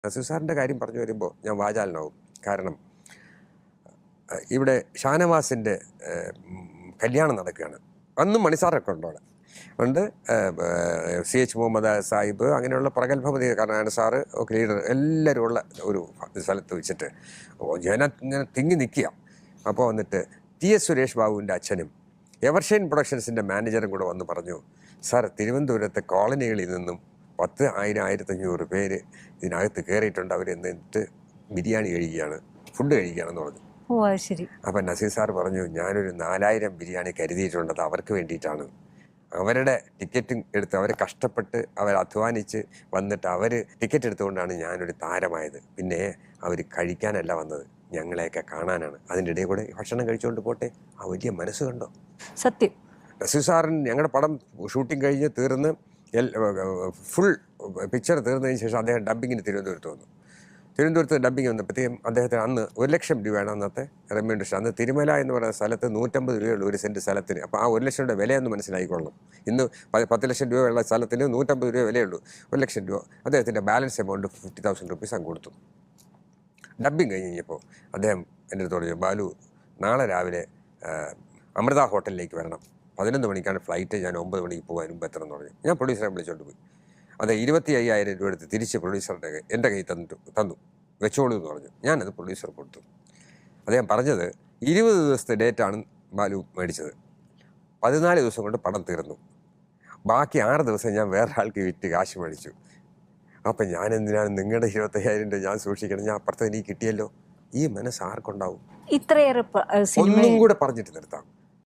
നസീർ സാറിൻ്റെ കാര്യം പറഞ്ഞു വരുമ്പോൾ ഞാൻ വാചാലനാവും. കാരണം ഇവിടെ ഷാനവാസിൻ്റെ കല്യാണം നടക്കുകയാണ്. അന്നും മണിസാറൊക്കെ ഉണ്ട് അവിടെ ഉണ്ട്. CH മുഹമ്മദ് സാഹിബ് അങ്ങനെയുള്ള പ്രഗത്ഭമതി കാരണം സാറ് ഒക്കെ ലീഡർ എല്ലാവരും ഉള്ള ഒരു സ്ഥലത്ത് വെച്ചിട്ട് ജനം ഇങ്ങനെ തിങ്ങി നിൽക്കുക. അപ്പോൾ വന്നിട്ട് TS സുരേഷ് ബാബുവിൻ്റെ അച്ഛനും എവർഷൈൻ പ്രൊഡക്ഷൻസിൻ്റെ മാനേജറും കൂടെ വന്ന് പറഞ്ഞു, സാർ തിരുവനന്തപുരത്തെ കോളനികളിൽ നിന്നും 10,000 1,500 പേര് ഇതിനകത്ത് കയറിയിട്ടുണ്ട്, അവർ എന്നിട്ട് ബിരിയാണി കഴിക്കുകയാണ്, ഫുഡ് കഴിക്കുകയാണെന്ന് പറഞ്ഞു. അപ്പം നസീർ സാർ പറഞ്ഞു, ഞാനൊരു 4,000 ബിരിയാണി കരുതിയിട്ടുണ്ടത് അവർക്ക് വേണ്ടിയിട്ടാണ്. അവരുടെ ടിക്കറ്റും എടുത്ത് അവർ കഷ്ടപ്പെട്ട് അവർ അധ്വാനിച്ച് വന്നിട്ട് അവർ ടിക്കറ്റ് എടുത്തുകൊണ്ടാണ് ഞാനൊരു താരമായത്. പിന്നെ അവർ കഴിക്കാനല്ല വന്നത്, ഞങ്ങളെയൊക്കെ കാണാനാണ്. അതിൻ്റെ ഇടയിൽ കൂടെ ഭക്ഷണം കഴിച്ചുകൊണ്ട് പോട്ടെ. ആ വലിയ മനസ്സ് കണ്ടോ സത്യം. നസീർ സാറിന് ഞങ്ങളുടെ പടം ഷൂട്ടിംഗ് കഴിഞ്ഞ് തീർന്ന് ഫുൾ പിക്ചർ തീർന്നതിന് ശേഷം അദ്ദേഹം ഡബ്ബിങ്ങിന് തിരുവനന്തപുരത്ത് വന്നു. തിരുവനന്തപുരത്ത് ഡബ്ബിങ് വന്നപ്പോഴത്തേക്കും അദ്ദേഹത്തിന് അന്ന് 1,00,000 രൂപയാണ് അന്നത്തെ റെമ്യൂണറേഷൻ. അന്ന് തിരുമല എന്ന് പറയുന്ന സ്ഥലത്ത് 150 രൂപയുള്ളൂ ഒരു സെൻറ്റ് സ്ഥലത്തിന്. അപ്പോൾ ആ 1,00,000 രൂപയുടെ വിലയൊന്ന് മനസ്സിലായിക്കൊള്ളണം. ഇന്ന് 10,00,000 രൂപയുള്ള സ്ഥലത്തിന് 150 രൂപ വിലയുള്ളൂ. 1,00,000 രൂപ അദ്ദേഹത്തിൻ്റെ ബാലൻസ് എമൗണ്ട് 50,000 റുപ്പീസ് അങ്ങ് കൊടുത്തു. ഡബ്ബിങ് കഴിഞ്ഞ് കഴിഞ്ഞപ്പോൾ അദ്ദേഹം എൻ്റെ അടുത്ത് പറഞ്ഞു, ബാലു നാളെ രാവിലെ അമൃത ഹോട്ടലിലേക്ക് വരണം, 11 മണിക്കാണ് ഫ്ലൈറ്റ്, ഞാൻ 9 മണിക്ക് പോകാൻ മുമ്പ് എത്തണം എന്ന് പറഞ്ഞു. ഞാൻ പ്രൊഡ്യൂസറെ വിളിച്ചുകൊണ്ട് പോയി. അത് 25,000 രൂപ എടുത്ത് തിരിച്ച് പ്രൊഡ്യൂസറുടെ എൻ്റെ കയ്യിൽ തന്നു, വെച്ചോളൂ എന്ന് പറഞ്ഞു. ഞാനത് പ്രൊഡ്യൂസർ കൊടുത്തു. അദ്ദേഹം പറഞ്ഞത് 20 ദിവസത്തെ ഡേറ്റാണ് ബാലു മേടിച്ചത്. 14 ദിവസം കൊണ്ട് പടം തീർന്നു. ബാക്കി 6 ദിവസം ഞാൻ വേറെ ആൾക്ക് വിറ്റ് കാശ് മേടിച്ചു. അപ്പം ഞാൻ എന്തിനാണ് നിങ്ങളുടെ 25,000 രൂപ ഞാൻ സൂക്ഷിക്കണം, ഞാൻ അപ്പുറത്ത് എനിക്ക് കിട്ടിയല്ലോ. ഈ മനസ്സ് ആർക്കുണ്ടാവും? ഇത്രയേറെ ഒന്നും കൂടെ പറഞ്ഞിട്ട് നിർത്താം.